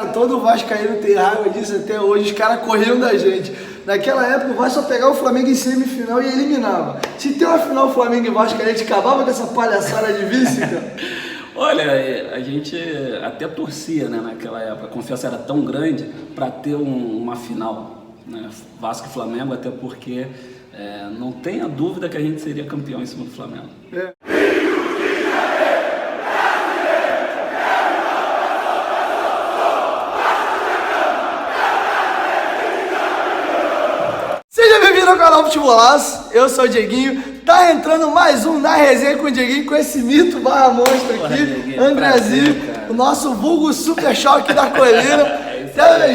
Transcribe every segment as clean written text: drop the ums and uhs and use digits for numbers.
Cara, todo vascaíno tem raiva disso até hoje, os caras corriam da gente. Naquela época o Vasco só pegava o Flamengo em semifinal e eliminava. Se tem uma final Flamengo e Vasco, a gente acabava com essa palhaçada de vice, cara. Olha, a gente até torcia, né, naquela época, a confiança era tão grande para ter uma final, né, Vasco e Flamengo, até porque não tenha dúvida que a gente seria campeão em cima do Flamengo. Seja bem-vindo ao canal Futebolaço, eu sou o Dieguinho, tá entrando mais um Na Resenha com o Dieguinho, com esse mito barra monstro aqui, Andrezinho, o nosso vulgo super choque da colina.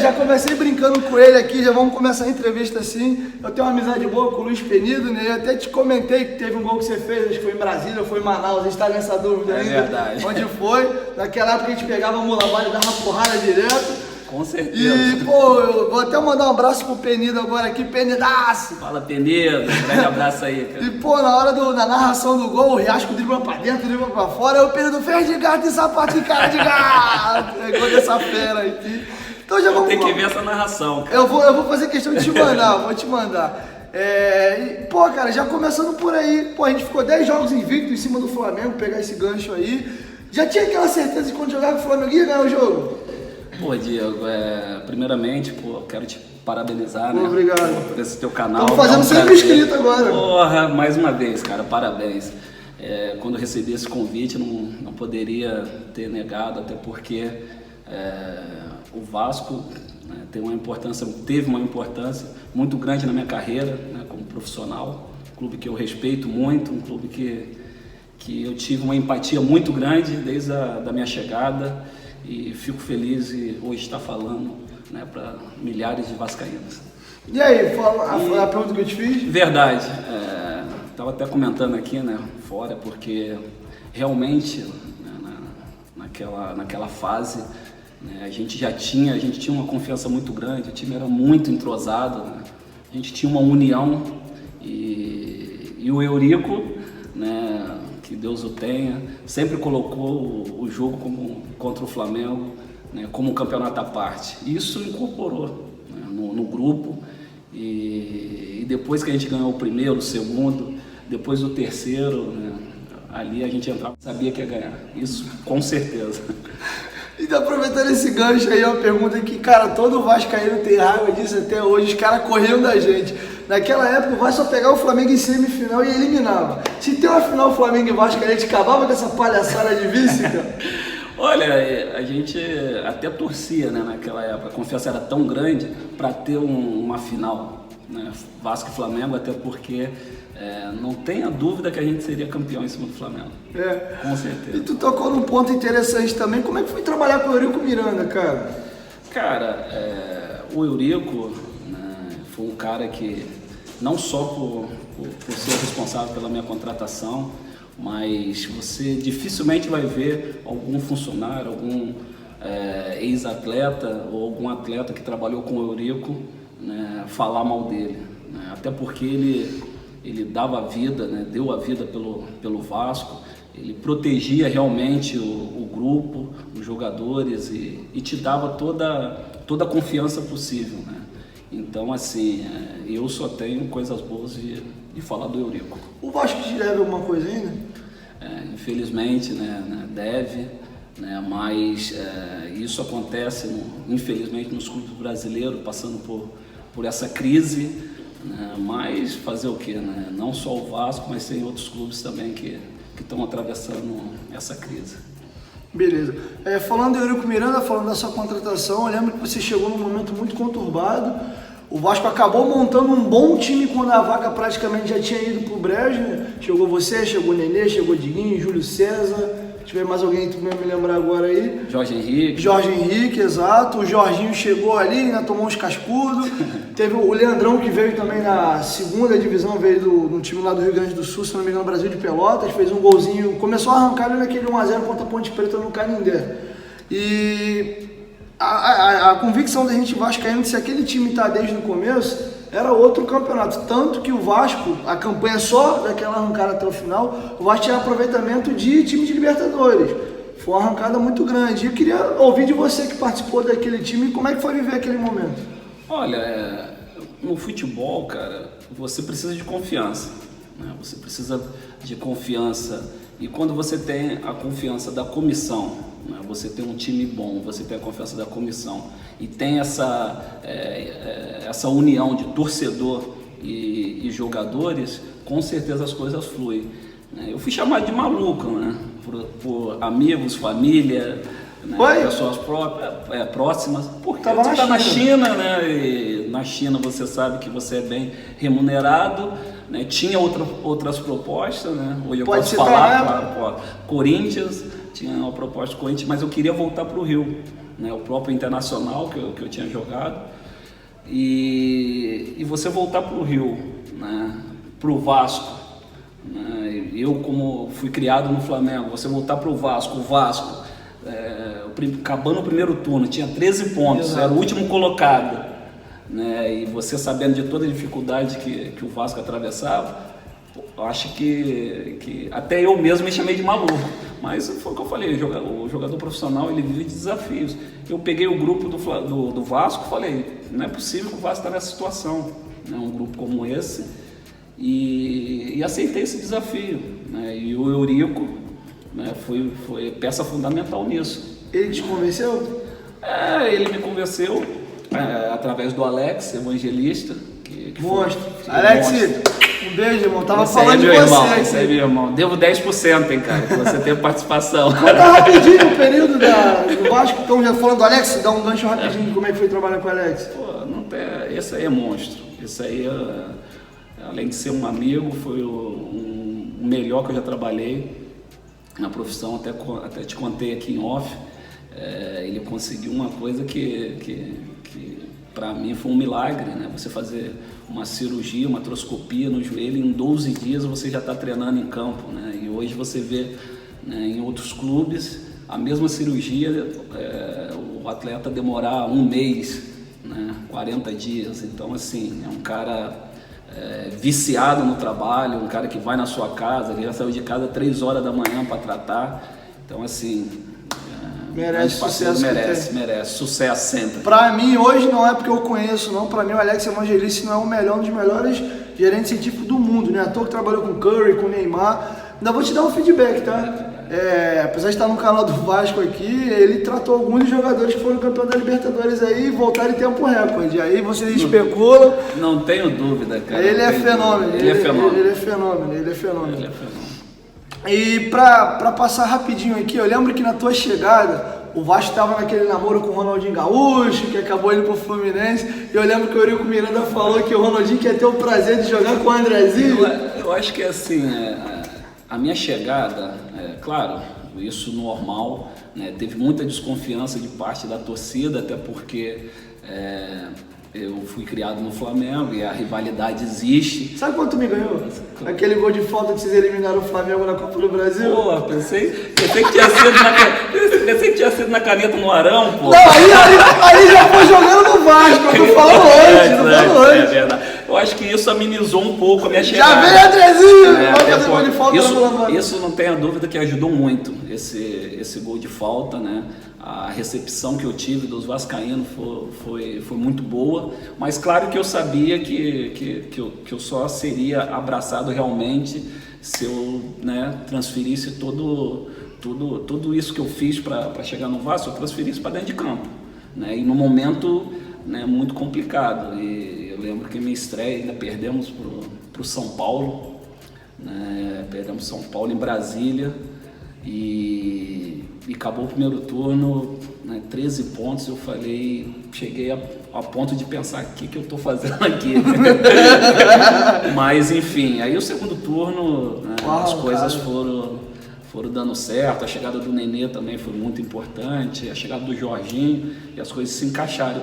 Já comecei brincando com ele aqui, já vamos começar a entrevista assim. Eu tenho uma amizade boa com o Luiz Penido, né? Eu até te comentei que teve um gol que você fez, acho que foi em Brasília ou foi em Manaus, a gente tá nessa dúvida ainda. É verdade. Onde foi? Naquela época a gente pegava a mulabalha e dava porrada direto. Com certeza. E, pô, eu vou até mandar um abraço pro Penido agora aqui, Penidaço! Fala, Penido, um grande abraço aí, cara. E, pô, na hora da narração do gol, o Riasco dribla pra dentro, dribla pra fora, aí o Penido fez de gato e sapato e cara de gato! Pegou dessa fera aqui. Então já vamos... Tem que ver essa narração, cara. Eu vou fazer questão de te mandar, vou te mandar. Pô, cara, já começando por aí, pô, a gente ficou 10 jogos invicto em cima do Flamengo, pegar esse gancho aí. Já tinha aquela certeza de quando jogava o Flamengo ia ganhar o jogo? Pô, Diego, primeiramente, pô, quero te parabenizar, né? Obrigado. Por esse teu canal. Estamos fazendo sempre inscrito agora. Porra, mais uma vez, cara, parabéns. Quando eu recebi esse convite, não poderia ter negado, até porque o Vasco, né, teve uma importância muito grande na minha carreira, né, como profissional. Um clube que eu respeito muito, um clube que eu tive uma empatia muito grande desde a minha chegada. E fico feliz de hoje estar falando, né, para milhares de vascaínos. E aí, a pergunta que eu te fiz? Verdade. Estava até comentando aqui, né, fora, porque realmente, né, naquela fase, né, a gente tinha uma confiança muito grande, o time era muito entrosado, né, a gente tinha uma união e o Eurico, né, que Deus o tenha, sempre colocou o jogo contra o Flamengo, né, como um campeonato à parte. Isso incorporou, né, no grupo e depois que a gente ganhou o primeiro, o segundo, depois o terceiro, né, ali a gente entrava e sabia que ia ganhar. Isso com certeza. E aproveitando esse gancho aí, uma pergunta que, cara, todo vascaíno tem raiva disso até hoje, os caras corriam da gente. Naquela época o Vasco só pegava o Flamengo em semifinal e eliminava. Se tem uma final Flamengo e Vasco, a gente acabava com essa palhaçada de vice, cara. Olha, a gente até torcia, né, naquela época, a confiança era tão grande para ter uma final, né, Vasco e Flamengo, até porque não tenha dúvida que a gente seria campeão em cima do Flamengo. Com certeza. E tu tocou num ponto interessante também, como é que foi trabalhar com o Eurico Miranda, cara? Cara, o Eurico, né, foi um cara que, não só por ser responsável pela minha contratação, mas você dificilmente vai ver algum funcionário, algum ex-atleta ou algum atleta que trabalhou com o Eurico, né, falar mal dele, né, até porque ele dava a vida, né, deu a vida pelo Vasco, ele protegia realmente o grupo, os jogadores e te dava toda a confiança possível, né? Então, assim, eu só tenho coisas boas de falar do Eurico. O Vasco te deve alguma coisa ainda? Infelizmente, né, deve, né, mas isso acontece, infelizmente, nos clubes brasileiros, passando por essa crise, né, mas fazer o quê, né? Não só o Vasco, mas tem outros clubes também que estão atravessando essa crise. Beleza. Falando do Eurico Miranda, falando da sua contratação, eu lembro que você chegou num momento muito conturbado. O Vasco acabou montando um bom time quando a vaca praticamente já tinha ido pro brejo, né? Chegou você, chegou o Nenê, chegou o Diguinho, Júlio César. Se tiver mais alguém que tu me lembrar agora aí. Jorge Henrique. Jorge Henrique, exato. O Jorginho chegou ali, ainda tomou uns cascudos. Teve o Leandrão, que veio também na segunda divisão, veio do time lá do Rio Grande do Sul, se não me engano, Brasil de Pelotas. Fez um golzinho, começou a arrancar ali naquele 1x0 contra a Ponte Preta no Canindé. E a convicção da gente vascaíno, se aquele time tá desde o começo, era outro campeonato. Tanto que o Vasco, a campanha só daquela arrancada até o final, o Vasco tinha aproveitamento de time de Libertadores. Foi uma arrancada muito grande. Eu queria ouvir de você que participou daquele time, como é que foi viver aquele momento? Olha, no futebol, cara, você precisa de confiança, né? Você precisa de confiança, e quando você tem a confiança da comissão, né? Você tem um time bom, você tem a confiança da comissão e tem essa união de torcedor e jogadores, com certeza as coisas fluem, né? Eu fui chamado de maluco, né? Por amigos, família, né? Pessoas próximas, porque você está na China, né? E na China você sabe que você é bem remunerado, né? Tinha outras propostas, né? Hoje eu posso falar, claro, Corinthians, tinha uma proposta do Corinthians, mas eu queria voltar para o Rio, né? O próprio Internacional que eu tinha jogado, e você voltar para o Rio, né? Para o Vasco, né? Eu, como fui criado no Flamengo, você voltar para o Vasco, acabando o primeiro turno, tinha 13 pontos, exato, era o último colocado, né? E você sabendo de toda a dificuldade que o Vasco atravessava, eu acho que até eu mesmo me chamei de maluco, mas foi o que eu falei, o jogador profissional, ele vive de desafios. Eu peguei o grupo do Vasco e falei, não é possível que o Vasco está nessa situação, né? Um grupo como esse, e aceitei esse desafio, né? E o Eurico, né, foi peça fundamental nisso. Ele te convenceu? Ele me convenceu através do Alex, evangelista. Monstro. Alex, um beijo, irmão. Tava falando de você. Esse é meu irmão. Devo 10%, hein, cara, que você teve participação. Conta rapidinho o período do Vasco. Então, já falando do Alex, dá um gancho rapidinho de como é que foi trabalhar com o Alex. Pô, esse aí é monstro. Esse aí, além de ser um amigo, foi o melhor que eu já trabalhei na profissão. Até te contei aqui em off. Ele conseguiu uma coisa que para mim foi um milagre, né? Você fazer uma cirurgia, uma artroscopia no joelho, em 12 dias você já está treinando em campo, né? E hoje você vê, né, em outros clubes a mesma cirurgia, o atleta demorar um mês, né? 40 dias. Então, assim, é um cara viciado no trabalho, um cara que vai na sua casa, ele já saiu de casa 3 horas da manhã para tratar. Então, assim, merece sucesso. Merece sucesso sempre. Pra mim, hoje, não é porque eu conheço, não. Pra mim, o Alex Evangelista não é um dos melhores gerentes científicos do mundo, né? À toa que trabalhou com o Curry, com o Neymar. Ainda vou te dar um feedback, tá? Apesar de estar no canal do Vasco aqui, ele tratou alguns dos jogadores que foram campeões da Libertadores aí e voltaram em tempo recorde. Aí vocês especulam. Não tenho dúvida, cara. Ele é fenômeno. Ele é fenômeno. E pra passar rapidinho aqui, eu lembro que na tua chegada, o Vasco estava naquele namoro com o Ronaldinho Gaúcho, que acabou indo pro Fluminense, e eu lembro que o Eurico Miranda falou que o Ronaldinho quer ter o prazer de jogar com o Andrezinho. Eu acho que assim, a minha chegada, claro, isso normal, né, teve muita desconfiança de parte da torcida, até porque eu fui criado no Flamengo e a rivalidade existe. Sabe quanto me ganhou? Aquele gol de falta que vocês eliminaram o Flamengo na Copa do Brasil? Pô, pensei que tinha sido na caneta no Arão, pô. Não, aí já foi jogando no Vasco, eu tô falando hoje, É verdade. Eu acho que isso amenizou um pouco a minha chegada. Já veio Andrezinho! Gol de falta isso não tenha dúvida que ajudou muito, esse gol de falta, né? A recepção que eu tive dos vascaínos foi muito boa, mas claro que eu sabia que eu só seria abraçado realmente se eu, né, transferisse tudo isso que eu fiz para chegar no Vasco, eu transferisse para dentro de campo, né? E no momento, né, muito complicado. E eu lembro que minha estreia ainda perdemos para o São Paulo, né? Perdemos São Paulo em Brasília e acabou o primeiro turno, né, 13 pontos. Eu cheguei a ponto de pensar o que eu estou fazendo aqui. Mas enfim, aí o segundo turno, né, as coisas foram dando certo. A chegada do Nenê também foi muito importante, a chegada do Jorginho, e as coisas se encaixaram.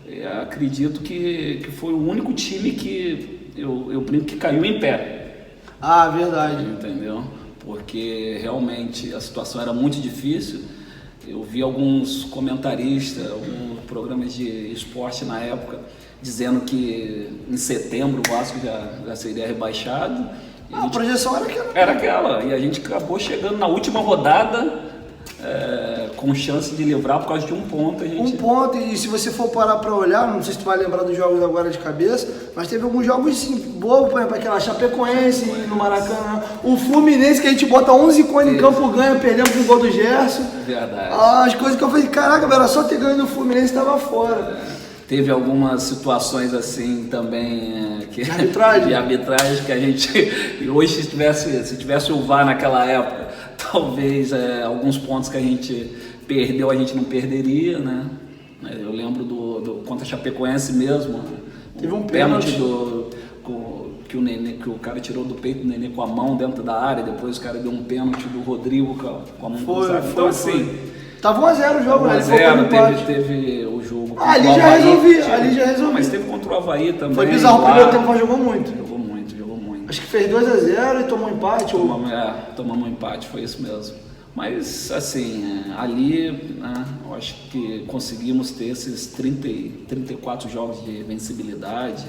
Eu acredito que foi o único time que eu brinco que caiu em pé. Ah, verdade. Entendeu? Porque realmente a situação era muito difícil. Eu vi alguns comentaristas, alguns programas de esporte na época, dizendo que em setembro o Vasco já seria rebaixado. A projeção era aquela. Era aquela, e a gente acabou chegando na última rodada, com chance de livrar por causa de um ponto. Um ponto, e se você for parar para olhar, não sei se tu vai lembrar dos jogos agora de cabeça, mas teve alguns jogos assim, bobos, por exemplo, aquela Chapecoense no Maracanã, o Fluminense que a gente bota 11 cones em campo, ganha, perdemos com o gol do Gerson. Verdade. As coisas que eu falei, caraca, era só ter ganho do Fluminense e tava fora. Teve algumas situações assim também de arbitragem? De arbitragem que a gente hoje se tivesse o VAR naquela época, talvez alguns pontos que a gente perdeu a gente não perderia, né? Eu lembro do contra a Chapecoense mesmo. Teve um pênalti que o cara tirou do peito do Nenê com a mão dentro da área, depois o cara deu um pênalti do Rodrigo com a mão cruzada. Então assim, tava 1-0 o jogo, né? 1-0, teve o jogo. Ali já resolvi. Mas teve contra o Avaí também. Foi bizarro, o primeiro tempo, mas jogou muito. Jogou muito. Acho que fez 2-0 e tomou empate. Tomamos um empate, foi isso mesmo. Mas, assim, ali, né, eu acho que conseguimos ter esses 34 jogos de vencibilidade,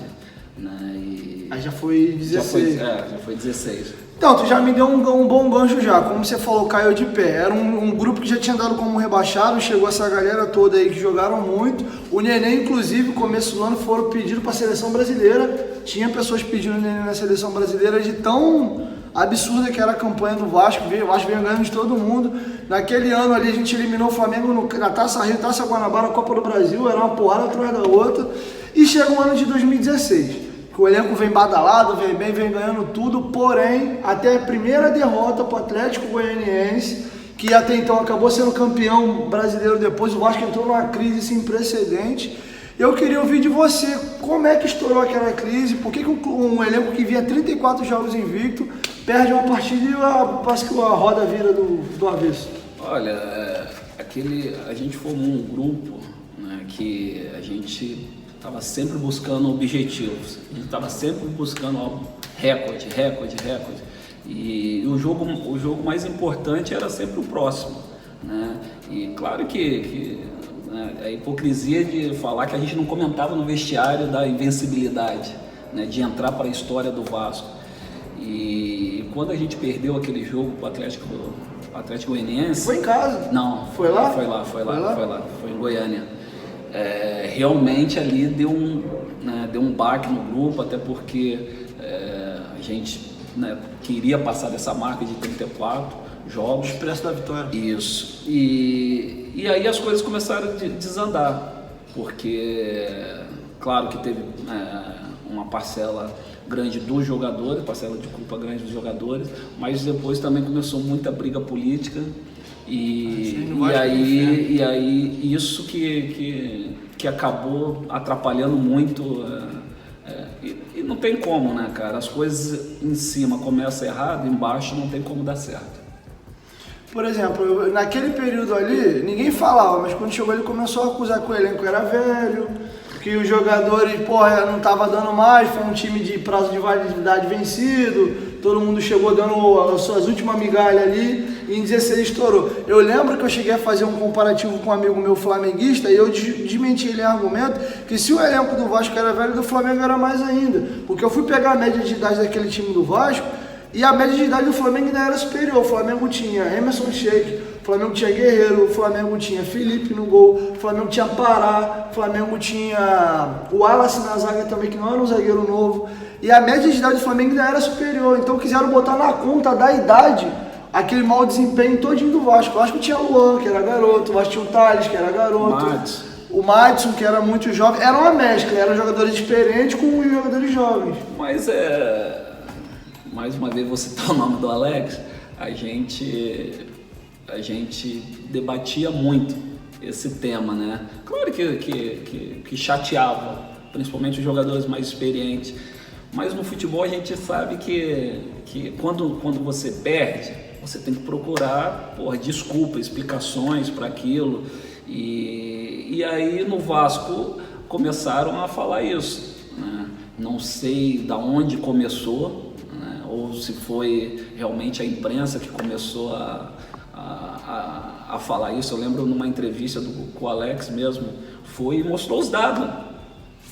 né, e... Aí já foi 16. Já foi 16. Então, tu já me deu um bom gancho já, como você falou, caiu de pé. Era um grupo que já tinha dado como rebaixado, chegou essa galera toda aí que jogaram muito. O Nenê, inclusive, no começo do ano, foram pedidos para a seleção brasileira. Tinha pessoas pedindo o Nenê na seleção brasileira de tão absurda que era a campanha do Vasco. O Vasco veio ganhando de todo mundo. Naquele ano ali a gente eliminou o Flamengo na Taça Rio, Taça Guanabara, Copa do Brasil, era uma porrada atrás da outra. E chega o ano de 2016. O elenco vem badalado, vem bem, vem ganhando tudo, porém, até a primeira derrota para o Atlético Goianiense, que até então acabou sendo campeão brasileiro depois, o Vasco entrou numa crise sem precedente. Eu queria ouvir de você, como é que estourou aquela crise, por que um elenco que vinha 34 jogos invicto, perde uma partida e parece que a roda vira do avesso? Olha, a gente formou um grupo, né, que a gente estava sempre buscando objetivos, a gente estava sempre buscando recorde. E o jogo mais importante era sempre o próximo, né? E claro que a hipocrisia de falar que a gente não comentava no vestiário da invencibilidade, né, de entrar para a história do Vasco. E quando a gente perdeu aquele jogo para o Atlético Goianiense... Foi em casa? Não. Foi lá? Foi lá. Foi em Goiânia. Realmente ali deu um baque no grupo, até porque a gente, né, queria passar dessa marca de 34 jogos. Expresso da vitória. Isso. E aí as coisas começaram a desandar, porque claro que teve uma parcela grande dos jogadores, parcela de culpa grande dos jogadores, mas depois também começou muita briga política. E aí isso que acabou atrapalhando muito, e não tem como, né, cara? As coisas em cima começam errado, embaixo não tem como dar certo. Por exemplo, naquele período ali, ninguém falava, mas quando chegou ele começou a acusar que o elenco era velho, que os jogadores, não tava dando mais, foi um time de prazo de validade vencido, todo mundo chegou dando as suas últimas migalhas ali, e em 16 estourou. Eu lembro que eu cheguei a fazer um comparativo com um amigo meu flamenguista, e eu desmenti ele em argumento que se o elenco do Vasco era velho, do Flamengo era mais ainda, porque eu fui pegar a média de idade daquele time do Vasco, e a média de idade do Flamengo ainda era superior. O Flamengo tinha Emerson Sheik, o Flamengo tinha Guerreiro, o Flamengo tinha Felipe no gol, o Flamengo tinha Pará, o Flamengo tinha o Wallace na zaga também, que não era um zagueiro novo. E a média de idade do Flamengo ainda era superior. Então quiseram botar na conta da idade aquele mau desempenho todinho do Vasco. O Vasco tinha o Luan, que era garoto, o Vasco tinha o Thales, que era garoto. O Madison, que era muito jovem. Era uma mescla, eram jogadores experientes com jogadores jovens. Mas mais uma vez vou citar o nome do Alex, a gente debatia muito esse tema, né? Claro que chateava, principalmente os jogadores mais experientes, mas no futebol a gente sabe que quando você perde, você tem que procurar desculpa, explicações para aquilo, e aí no Vasco começaram a falar isso, né? Não sei da onde começou, ou se foi realmente a imprensa que começou a falar isso. Eu lembro numa entrevista com o Alex mesmo, foi e mostrou os dados.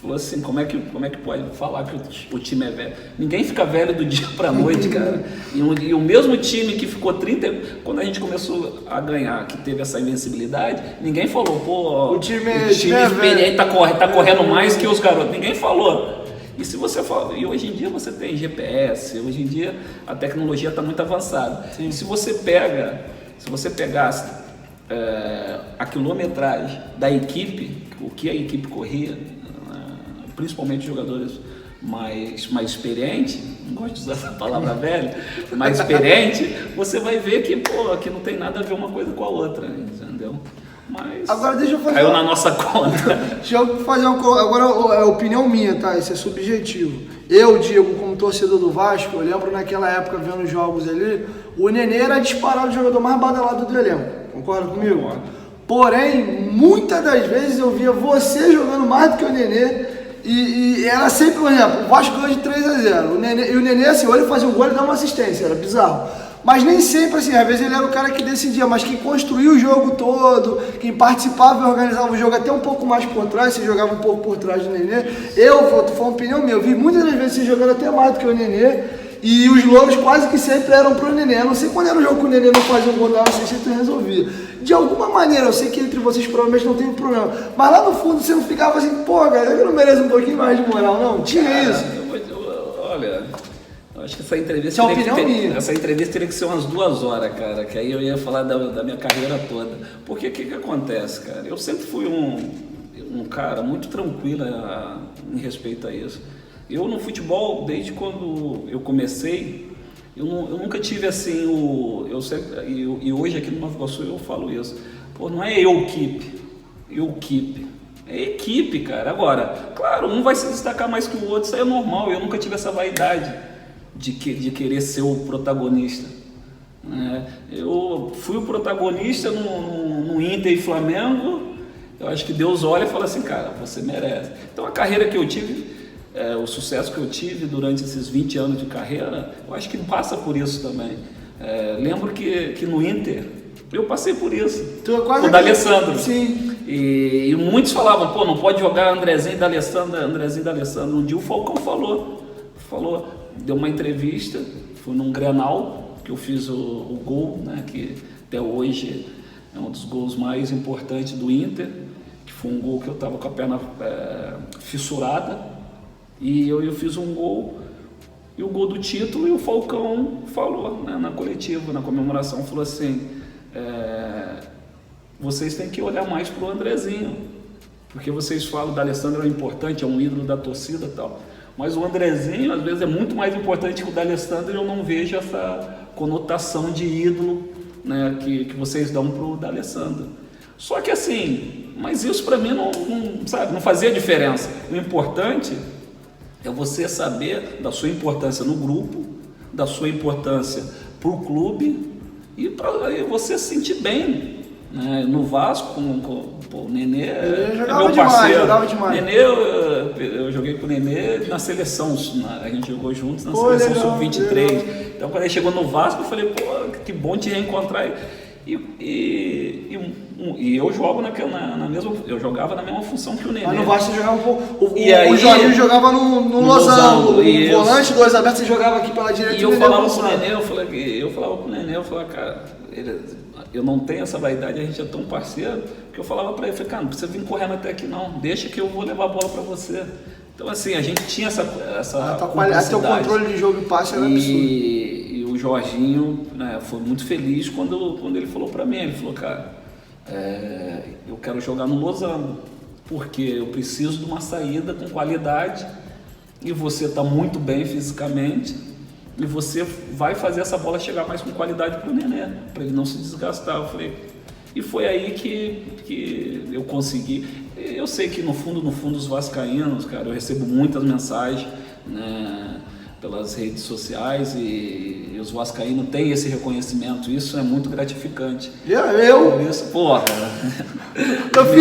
falou assim, como é que pode falar que o time é velho? Ninguém fica velho do dia pra noite, cara. E o mesmo time que ficou 30, quando a gente começou a ganhar, que teve essa invencibilidade, ninguém falou, pô, o time experiente tá correndo mais que os garotos. Ninguém falou. E se você fala, e hoje em dia você tem GPS, hoje em dia a tecnologia está muito avançada. Sim. E se você pegasse a quilometragem da equipe, o que a equipe corria, principalmente os jogadores mais experientes, não gosto de usar essa palavra velho, mais experiente, você vai ver que não tem nada a ver uma coisa com a outra, entendeu? Mas agora deixa eu fazer caiu na nossa conta. Deixa eu fazer agora é opinião minha, tá? Isso é subjetivo. Eu, Diego, como torcedor do Vasco, eu lembro naquela época vendo os jogos ali, o Nenê era disparado o jogador mais badalado do elenco. Concorda comigo? Concordo. Porém, muitas das vezes eu via você jogando mais do que o Nenê e era sempre, por exemplo, o Vasco ganhou de 3-0. O Nenê, assim, ou ele fazia um gol e dava uma assistência, era bizarro. Mas nem sempre, assim, às vezes ele era o cara que decidia, mas quem construía o jogo todo, quem participava e organizava o jogo até um pouco mais por trás, você jogava um pouco por trás do Nenê. Tô falando opinião minha, eu vi muitas das vezes você jogando até mais do que o Nenê, e os louros quase que sempre eram pro Nenê. Eu não sei quando era o jogo que o Nenê não fazia um gol, dava assistência e resolvia. De alguma maneira, eu sei que entre vocês provavelmente não tem problema, mas lá no fundo você não ficava assim, pô, cara, eu não mereço um pouquinho mais de moral, não? Tinha isso. Olha... Acho que essa entrevista teria que ser umas 2 horas, cara, que aí eu ia falar da minha carreira toda. Porque o que acontece, cara? Eu sempre fui um cara muito tranquilo em respeito a isso. Eu no futebol, desde quando eu comecei, eu nunca tive assim e hoje aqui no Nova Iguaçu eu falo isso. Pô, não é equipe. É equipe, cara. Agora, claro, um vai se destacar mais que o outro, isso aí é normal. Eu nunca tive essa vaidade de querer ser o protagonista. Eu fui o protagonista no Inter e Flamengo. Eu acho que Deus olha e fala assim, cara, você merece. Então a carreira que eu tive, o sucesso que eu tive durante esses 20 anos de carreira, eu acho que passa por isso também. Lembro que no Inter eu passei por isso. O D'Alessandro. Sim. E muitos falavam, pô, não pode jogar Andrezinho e D'Alessandro. Um dia o Falcão falou, deu uma entrevista, foi num Grenal, que eu fiz o gol, né, que até hoje é um dos gols mais importantes do Inter, que foi um gol que eu estava com a perna fissurada, e eu fiz um gol, e o gol do título, e o Falcão falou, né, na coletiva, na comemoração, falou assim, vocês têm que olhar mais pro Andrezinho, porque vocês falam que o D'Alessandro é importante, é um ídolo da torcida e tal, mas o Andrezinho às vezes é muito mais importante que o D'Alessandro e eu não vejo essa conotação de ídolo, né, que vocês dão pro D'Alessandro. Só que assim, mas isso para mim não fazia diferença. O importante é você saber da sua importância no grupo, da sua importância pro clube e para você se sentir bem. No Vasco, o Nenê é meu parceiro. Jogava demais. Nenê, eu joguei com o Nenê na seleção, a gente jogou juntos na seleção sub-23. Então quando ele chegou no Vasco, eu falei, pô, que bom te reencontrar. E eu jogo eu jogava na mesma função que o Nenê. Mas no Vasco você jogava um pouco. O Jorginho jogava no Losango, o volante, 2 abertos, você jogava aqui pela direita. E eu falava pro Nenê, eu falava, cara, eu não tenho essa vaidade, a gente é tão parceiro, que eu falava pra ele, cara, não precisa vir correndo até aqui não, deixa que eu vou levar a bola pra você. Então assim, a gente tinha essa até o controle de jogo e passe era absurdo. E o Jorginho, né, foi muito feliz quando ele falou pra mim, ele falou, cara, eu quero jogar no Losango, porque eu preciso de uma saída com qualidade e você tá muito bem fisicamente, e você vai fazer essa bola chegar mais com qualidade para o Nenê, para ele não se desgastar. Eu falei, e foi aí que eu consegui. Eu sei que no fundo os vascaínos, cara, eu recebo muitas mensagens, né, pelas redes sociais e os vascaínos têm esse reconhecimento, isso é muito gratificante. Eu? Por isso, porra.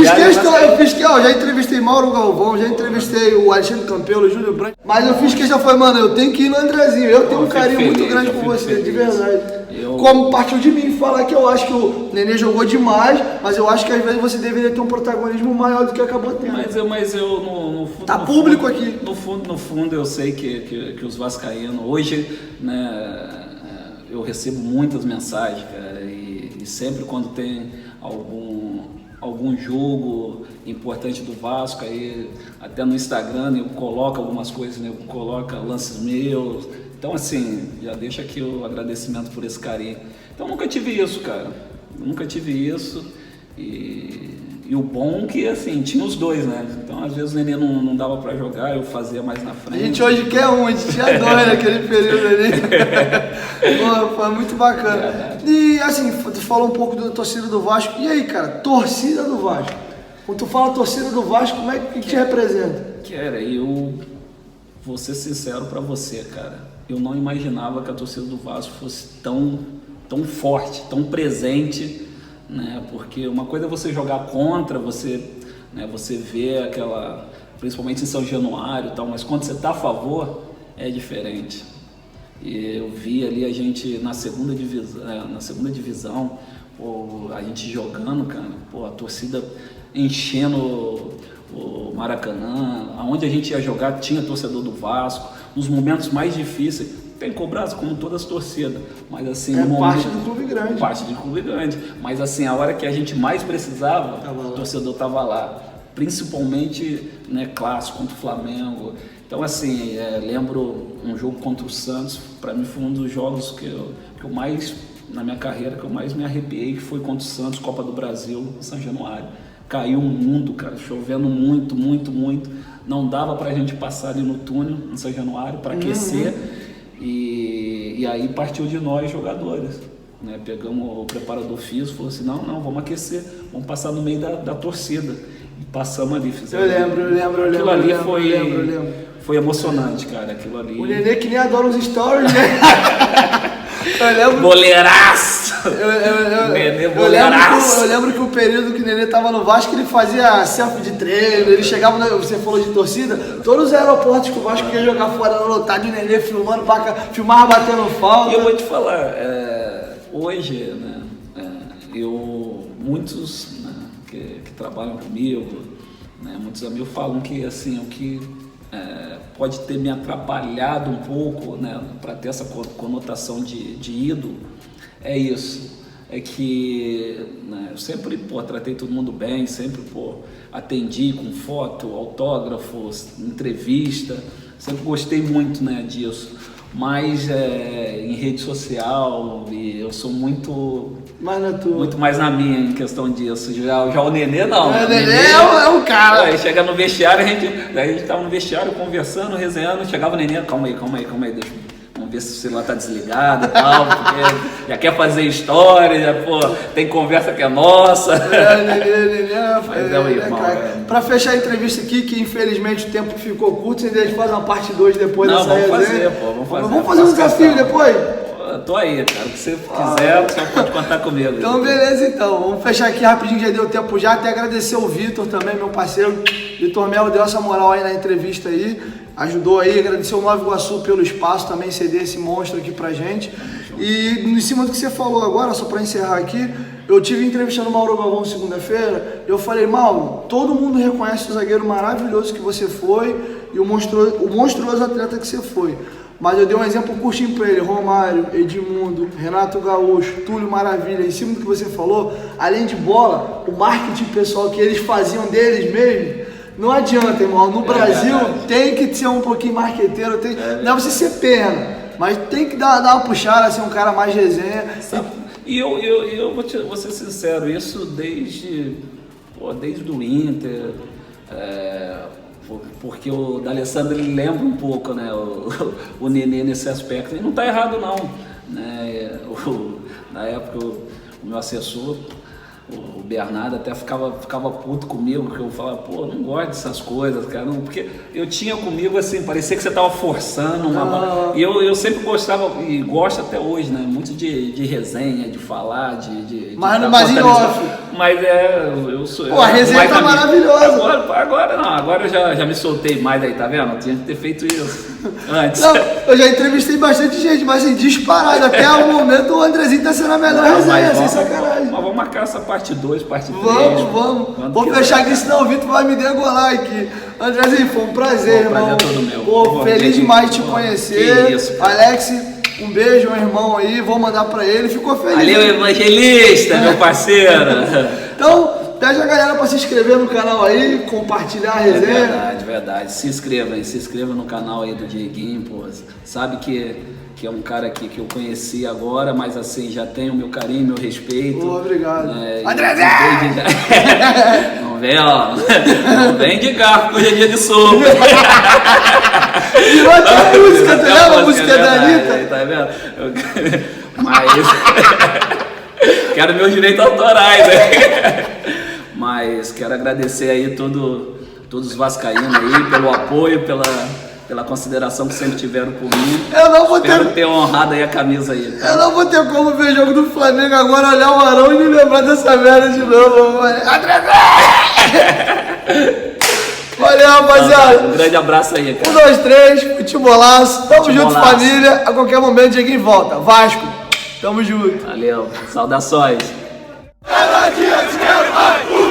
Já entrevistei Mauro Galvão, já entrevistei o Alexandre Campelo, o Júlio Branco, mas eu fiz questão, foi, mano, eu tenho que ir no Andrezinho, eu tenho um carinho muito grande por você, de verdade. Como partiu de mim falar que eu acho que o Nenê jogou demais, mas eu acho que às vezes você deveria ter um protagonismo maior do que acabou tendo. Mas eu no fundo... Tá público aqui. No fundo eu sei que os vascaínos, hoje, né, eu recebo muitas mensagens, cara, e sempre quando tem algum jogo importante do Vasco, aí até no Instagram eu coloco algumas coisas, né, eu coloco lances meus. Então, assim, já deixa aqui o agradecimento por esse carinho. Então, nunca tive isso, cara. Nunca tive isso. E o bom que, assim, tinha os dois, né? Então, às vezes o Nenê não dava pra jogar, eu fazia mais na frente. A gente hoje quer um, a gente tinha dois naquele período ali. Pô, foi muito bacana. E, assim, tu falou um pouco da torcida do Vasco. E aí, cara, torcida do Vasco? Quando tu fala torcida do Vasco, como é que te representa? Cara, eu vou ser sincero pra você, cara. Eu não imaginava que a torcida do Vasco fosse tão forte, tão presente, né? Porque uma coisa é você jogar contra, você vê aquela, principalmente em São Januário e tal, mas quando você tá a favor, é diferente. E eu vi ali a gente na segunda divisão, pô, a gente jogando, cara, pô, a torcida enchendo o Maracanã, aonde a gente ia jogar tinha torcedor do Vasco. Nos momentos mais difíceis, tem cobrança como todas as torcidas, mas assim... parte do clube grande. Parte do clube grande, mas assim, a hora que a gente mais precisava, o torcedor estava lá, principalmente, né, clássico contra o Flamengo. Então assim, lembro um jogo contra o Santos, para mim foi um dos jogos que eu mais, na minha carreira, que eu mais me arrepiei, que foi contra o Santos, Copa do Brasil, em São Januário. Caiu um mundo, cara, chovendo muito, muito, muito. Não dava pra gente passar ali no túnel, em São Januário, para aquecer. E aí partiu de nós, jogadores. Né? Pegamos o preparador físico e falou assim, não, vamos aquecer, vamos passar no meio da torcida. E passamos ali, fizemos. Eu lembro. Aquilo ali foi emocionante, cara, aquilo ali. O Nenê que nem adora os stories, né? Eu lembro... Boleiraço! Eu lembro que o período que o Nenê tava no Vasco, ele fazia selfie de treino, ele chegava, você falou de torcida, todos os aeroportos que o Vasco ia jogar fora era lotado, e o Nenê filmando, filmava batendo falta. E eu vou te falar, hoje, né, muitos, né, que trabalham comigo, né, muitos amigos falam que assim, o que pode ter me atrapalhado um pouco, né, para ter essa conotação de ídolo, é isso. É que, né, eu sempre, tratei todo mundo bem, sempre, atendi com foto, autógrafos, entrevista, sempre gostei muito, né, disso. Mas em rede social, eu sou muito mais na minha em questão disso. Já o Nenê não. O Nenê é um cara. Aí chega no vestiário, a gente tava no vestiário conversando, resenhando, chegava o Nenê, calma aí, vamos ver se o celular tá desligado e tal, porque já quer fazer história, já, tem conversa que é nossa. Nenê, mas é o irmão, Pra fechar a entrevista aqui, que infelizmente o tempo ficou curto, a gente faz uma parte 2 depois dessa resenha. Vamos fazer um desafio depois? Tô aí, cara, o que você quiser, você pode contar comigo. Então beleza, então, vamos fechar aqui rapidinho, já deu tempo já, até agradecer o Vitor também, meu parceiro. Vitor Melo deu essa moral aí na entrevista aí, ajudou aí, agradecer o Nova Iguaçu pelo espaço também, ceder esse monstro aqui pra gente. E em cima do que você falou agora, só pra encerrar aqui, eu tive entrevistando o Mauro Galvão segunda-feira, eu falei, Mauro, todo mundo reconhece o zagueiro maravilhoso que você foi e o monstruoso atleta que você foi. Mas eu dei um exemplo curtinho pra ele, Romário, Edmundo, Renato Gaúcho, Túlio Maravilha, em cima do que você falou, além de bola, o marketing pessoal que eles faziam deles mesmo, não adianta, irmão, no Brasil tem que ser um pouquinho marqueteiro, não é você ser perna, mas tem que dar uma puxada, ser um cara mais resenha. E eu vou ser sincero, isso desde o Inter, porque o D'Alessandro ele lembra um pouco, né, o Nenê nesse aspecto, e não está errado não, né, na época o meu assessor, o Bernardo, até ficava puto comigo, porque eu falava, não gosto dessas coisas, cara, não, porque eu tinha comigo assim, parecia que você estava forçando e eu sempre gostava, e gosto até hoje, né, muito de resenha, de falar, mas em off. Mas eu sou. Pô, a resenha tá maravilhosa. Agora eu já me soltei mais aí, tá vendo? Eu tinha que ter feito isso antes. Não, eu já entrevistei bastante gente, mas assim, disparado. Até o momento o Andrezinho tá sendo a melhor resenha, sem sacanagem. Mas vamos marcar essa parte 2, parte 3. Vamos. Vou fechar aqui, senão o Vitor vai me degolar aqui. Andrezinho, foi um prazer, irmão. Prazer é todo meu. Pô, feliz demais de te conhecer. Que isso, cara. Alex, um beijo, meu irmão aí. Vou mandar pra ele. Ficou feliz. Valeu, evangelista, meu parceiro. Então, pede a galera pra se inscrever no canal aí, compartilhar a resenha. Verdade. Se inscreva no canal aí do Dieguinho, pô. Sabe que é um cara que eu conheci agora, mas assim, já tem o meu carinho, meu respeito. Pô, obrigado. Andrezinho! Não vem, ó. Não vem de garfo, hoje é dia de sopa. E vai ter música, tu lembra a música da Anitta? Tá vendo? Mas quero meus direitos autorais, né? Mas quero agradecer aí todos os vascaínos aí pelo apoio, pela consideração que sempre tiveram por mim. Eu não vou Espero ter honrado aí a camisa aí. Tá? Eu não vou ter como ver jogo do Flamengo agora, olhar o Arão e me lembrar dessa merda de novo. Valeu, rapaziada. Um grande abraço aí, cara. 1, 2, 3, futebolaço. Tamo junto, Futebolaço. família. A qualquer momento, Dieguinho volta. Vasco, tamo junto. Valeu. Saudações. Cada dia te quero mais.